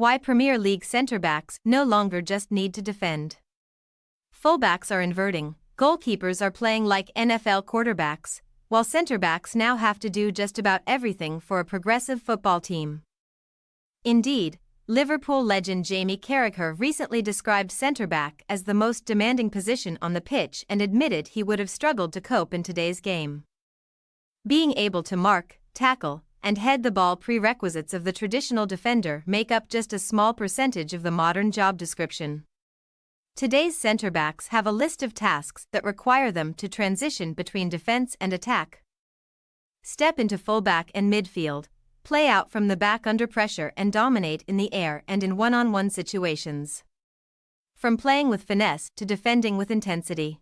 why Premier League centre-backs no longer just need to defend. Fullbacks are inverting, goalkeepers are playing like NFL quarterbacks, while centre-backs now have to do just about everything for a progressive football team. Indeed, Liverpool legend Jamie Carragher recently described centre-back as the most demanding position on the pitch and admitted he would have struggled to cope in today's game. Being able to mark, tackle, and head the ball, prerequisites of the traditional defender, make up just a small percentage of the modern job description. Today's centre-backs have a list of tasks that require them to transition between defense and attack. Step into fullback and midfield, play out from the back under pressure and dominate in the air and in one-on-one situations. From playing with finesse to defending with intensity.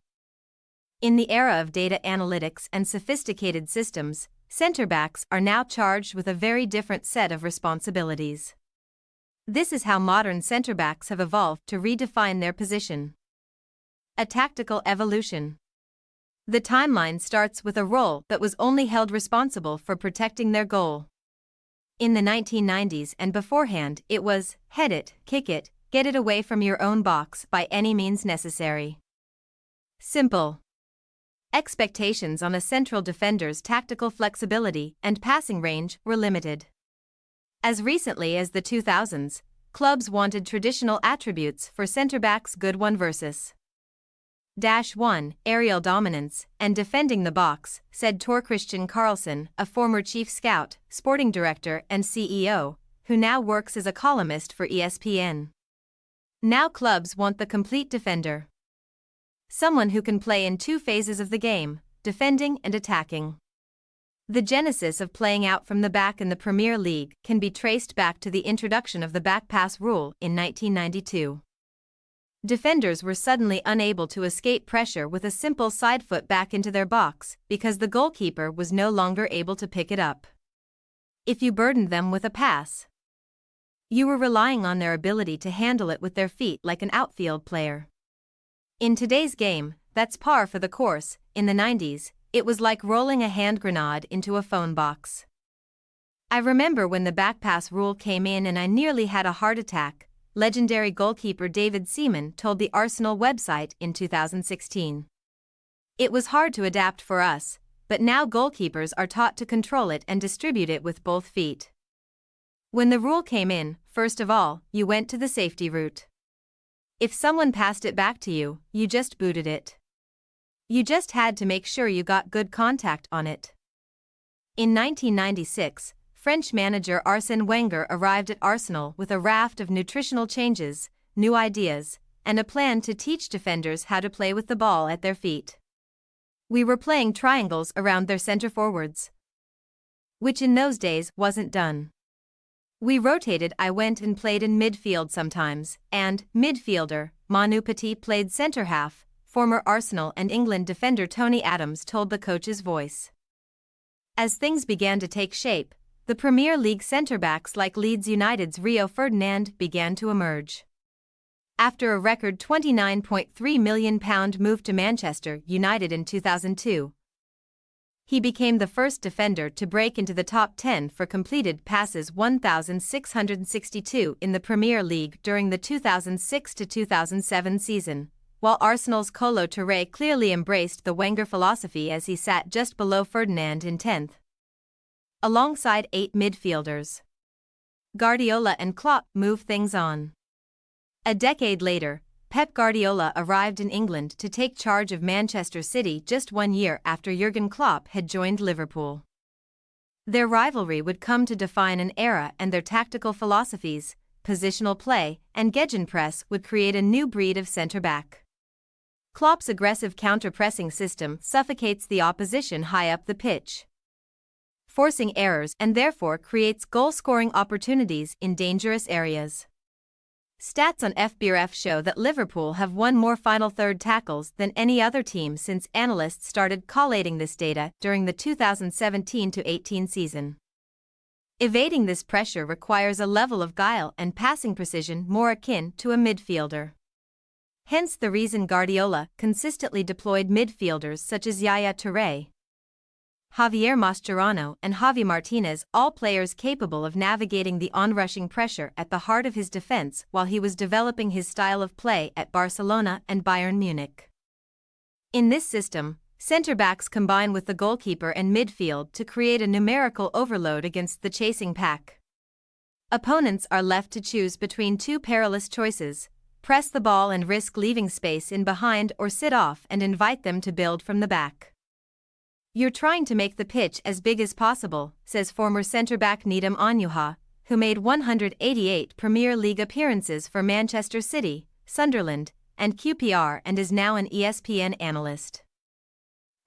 In the era of data analytics and sophisticated systems, centre-backs are now charged with a very different set of responsibilities. This is how modern centre-backs have evolved to redefine their position. A tactical evolution. The timeline starts with a role that was only held responsible for protecting their goal. In the 1990s and beforehand, it was, head it, kick it, get it away from your own box by any means necessary. Simple. Expectations on a central defender's tactical flexibility and passing range were limited. As recently as the 2000s, clubs wanted traditional attributes for centre-backs: good 1 versus -1, aerial dominance, and defending the box, said Tor Christian Carlson, a former chief scout, sporting director and CEO, who now works as a columnist for ESPN. Now clubs want the complete defender. Someone who can play in 2 phases of the game, defending and attacking. The genesis of playing out from the back in the Premier League can be traced back to the introduction of the back pass rule in 1992. Defenders were suddenly unable to escape pressure with a simple side foot back into their box because the goalkeeper was no longer able to pick it up. If you burdened them with a pass, you were relying on their ability to handle it with their feet like an outfield player. In today's game, that's par for the course. In the 90s, it was like rolling a hand grenade into a phone box. I remember when the back pass rule came in and I nearly had a heart attack, legendary goalkeeper David Seaman told the Arsenal website in 2016. It was hard to adapt for us, but now goalkeepers are taught to control it and distribute it with both feet. When the rule came in, first of all, you went to the safety route. If someone passed it back to you, you just booted it. You just had to make sure you got good contact on it. In 1996, French manager Arsène Wenger arrived at Arsenal with a raft of nutritional changes, new ideas, and a plan to teach defenders how to play with the ball at their feet. We were playing triangles around their centre forwards, which in those days wasn't done. We rotated. I went and played in midfield sometimes, and, midfielder, Manu Petit played centre-half, former Arsenal and England defender Tony Adams told the coach's voice. As things began to take shape, the Premier League centre-backs like Leeds United's Rio Ferdinand began to emerge. After a record £29.3 million move to Manchester United in 2002, he became the first defender to break into the top 10 for completed passes, 1,662 in the Premier League during the 2006-2007 season, while Arsenal's Kolo Touré clearly embraced the Wenger philosophy as he sat just below Ferdinand in 10th. Alongside 8 midfielders, Guardiola and Klopp moved things on. A decade later, Pep Guardiola arrived in England to take charge of Manchester City just 1 year after Jurgen Klopp had joined Liverpool. Their rivalry would come to define an era, and their tactical philosophies, positional play, and gegenpress would create a new breed of centre-back. Klopp's aggressive counter-pressing system suffocates the opposition high up the pitch, forcing errors and therefore creates goal-scoring opportunities in dangerous areas. Stats on FBref show that Liverpool have won more final third tackles than any other team since analysts started collating this data during the 2017-18 season. Evading this pressure requires a level of guile and passing precision more akin to a midfielder. Hence the reason Guardiola consistently deployed midfielders such as Yaya Touré, Javier Mascherano and Javi Martinez, all players capable of navigating the onrushing pressure at the heart of his defense while he was developing his style of play at Barcelona and Bayern Munich. In this system, center-backs combine with the goalkeeper and midfield to create a numerical overload against the chasing pack. Opponents are left to choose between two perilous choices: press the ball and risk leaving space in behind, or sit off and invite them to build from the back. "You're trying to make the pitch as big as possible," says former centre-back Nedum Onuoha, who made 188 Premier League appearances for Manchester City, Sunderland, and QPR and is now an ESPN analyst.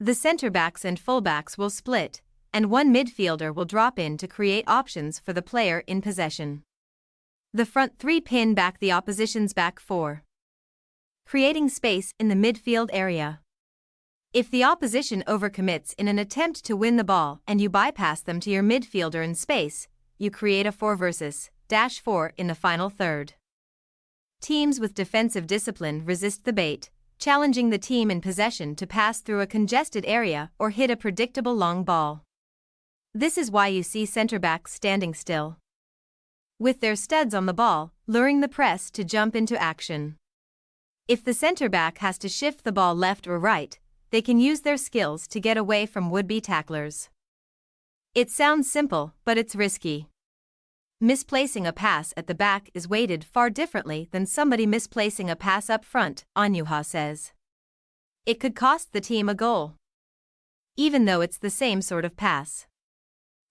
The centre-backs and full-backs will split, and one midfielder will drop in to create options for the player in possession. The front three pin back the opposition's back four, creating space in the midfield area. If the opposition overcommits in an attempt to win the ball and you bypass them to your midfielder in space, you create a 4 versus 4 in the final third. Teams with defensive discipline resist the bait, challenging the team in possession to pass through a congested area or hit a predictable long ball. This is why you see centre-backs standing still, with their studs on the ball, luring the press to jump into action. If the centre-back has to shift the ball left or right, they can use their skills to get away from would-be tacklers. It sounds simple, but it's risky. Misplacing a pass at the back is weighted far differently than somebody misplacing a pass up front, Onuoha says. It could cost the team a goal, even though it's the same sort of pass.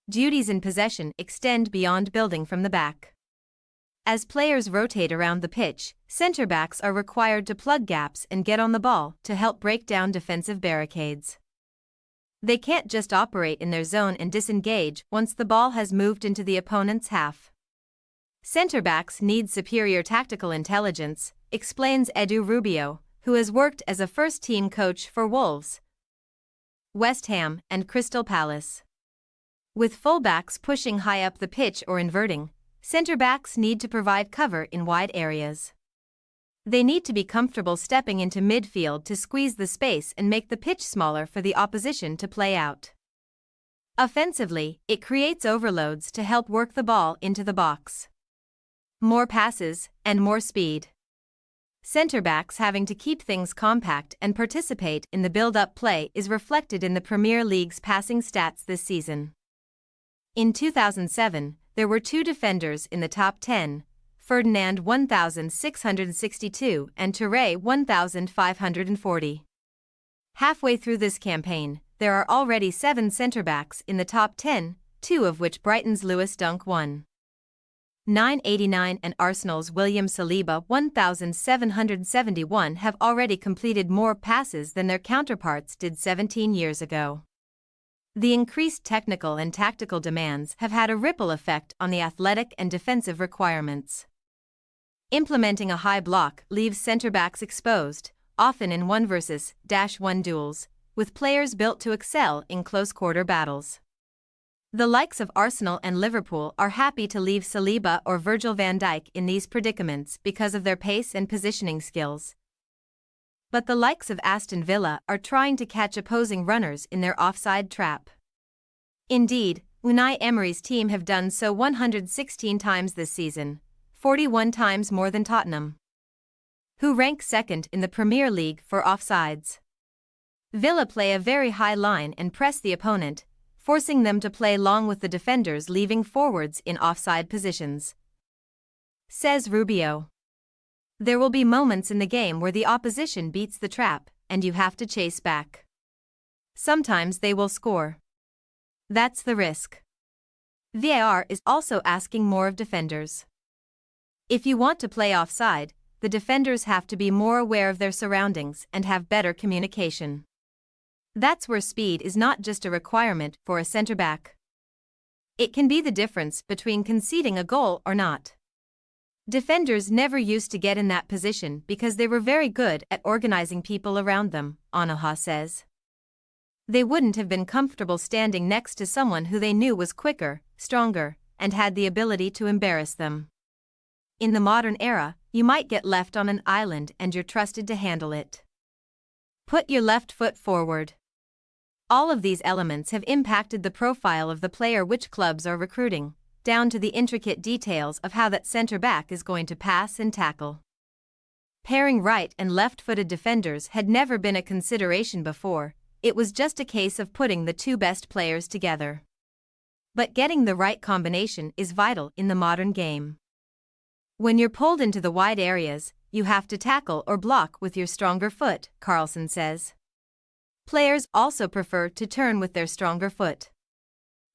Duties in possession extend beyond building from the back. As players rotate around the pitch, centre-backs are required to plug gaps and get on the ball to help break down defensive barricades. They can't just operate in their zone and disengage once the ball has moved into the opponent's half. Centre-backs need superior tactical intelligence, explains Edu Rubio, who has worked as a first-team coach for Wolves, West Ham, and Crystal Palace. With full-backs pushing high up the pitch or inverting, centre-backs need to provide cover in wide areas. They need to be comfortable stepping into midfield to squeeze the space and make the pitch smaller for the opposition to play out. Offensively, it creates overloads to help work the ball into the box. More passes, and more speed. Centre-backs having to keep things compact and participate in the build-up play is reflected in the Premier League's passing stats this season. In 2007, there were 2 defenders in the top 10, Ferdinand 1,662 and Touré 1,540. Halfway through this campaign, there are already 7 centre-backs in the top 10, 2 of which Brighton's Lewis Dunk won. 989 and Arsenal's William Saliba 1,771 have already completed more passes than their counterparts did 17 years ago. The increased technical and tactical demands have had a ripple effect on the athletic and defensive requirements. Implementing a high block leaves centre-backs exposed, often in 1 versus 1 duels, with players built to excel in close-quarter battles. The likes of Arsenal and Liverpool are happy to leave Saliba or Virgil van Dijk in these predicaments because of their pace and positioning skills. But the likes of Aston Villa are trying to catch opposing runners in their offside trap. Indeed, Unai Emery's team have done so 116 times this season, 41 times more than Tottenham, who rank second in the Premier League for offsides. Villa play a very high line and press the opponent, forcing them to play long with the defenders leaving forwards in offside positions, says Rubio. There will be moments in the game where the opposition beats the trap, and you have to chase back. Sometimes they will score. That's the risk. VAR is also asking more of defenders. If you want to play offside, the defenders have to be more aware of their surroundings and have better communication. That's where speed is not just a requirement for a centre-back. It can be the difference between conceding a goal or not. Defenders never used to get in that position because they were very good at organizing people around them, Onuoha says. They wouldn't have been comfortable standing next to someone who they knew was quicker, stronger, and had the ability to embarrass them. In the modern era, you might get left on an island and you're trusted to handle it. Put your left foot forward. All of these elements have impacted the profile of the player which clubs are recruiting, down to the intricate details of how that center back is going to pass and tackle. Pairing right and left-footed defenders had never been a consideration before, it was just a case of putting the two best players together. But getting the right combination is vital in the modern game. When you're pulled into the wide areas, you have to tackle or block with your stronger foot, Carlson says. Players also prefer to turn with their stronger foot.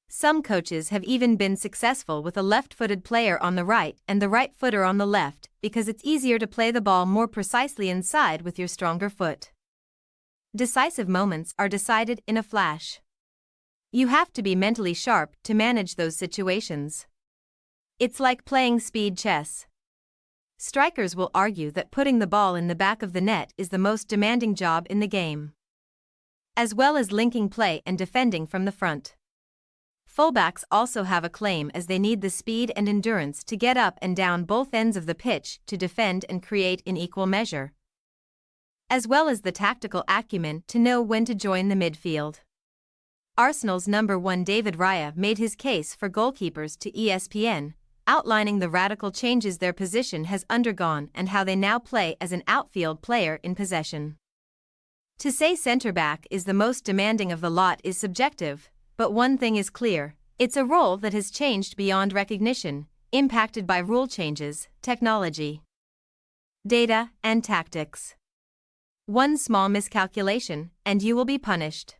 Some coaches have even been successful with a left-footed player on the right and the right footer on the left because it's easier to play the ball more precisely inside with your stronger foot. Decisive moments are decided in a flash. You have to be mentally sharp to manage those situations. It's like playing speed chess. Strikers will argue that putting the ball in the back of the net is the most demanding job in the game, as well as linking play and defending from the front. Fullbacks also have a claim as they need the speed and endurance to get up and down both ends of the pitch to defend and create in equal measure, as well as the tactical acumen to know when to join the midfield. Arsenal's number 1 David Raya made his case for goalkeepers to ESPN, outlining the radical changes their position has undergone and how they now play as an outfield player in possession. To say centre-back is the most demanding of the lot is subjective, but one thing is clear, it's a role that has changed beyond recognition, impacted by rule changes, technology, data, and tactics. One small miscalculation, and you will be punished.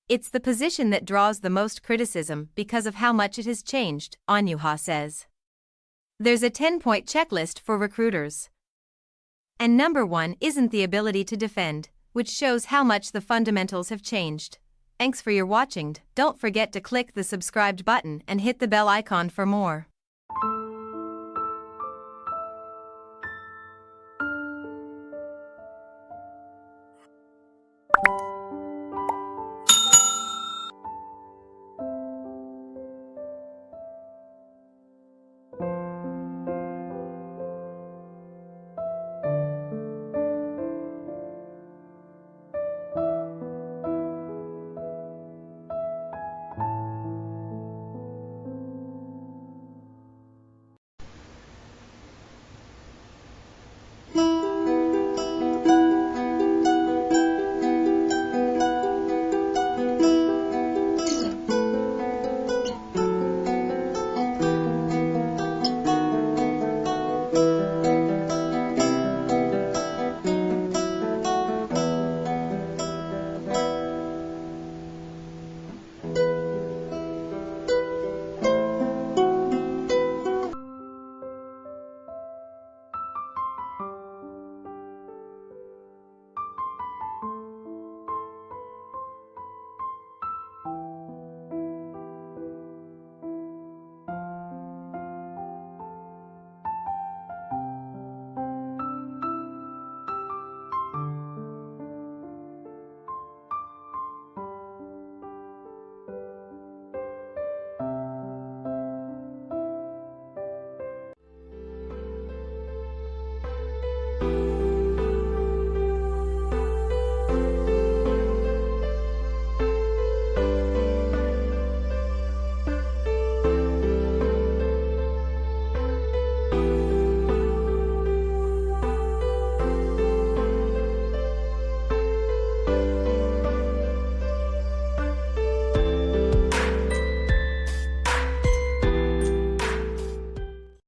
It's the position that draws the most criticism because of how much it has changed, Onyuha says. There's a 10-point checklist for recruiters. And number 1 isn't the ability to defend, which shows how much the fundamentals have changed. Thanks for your watching. Don't forget to click the subscribed button and hit the bell icon for more.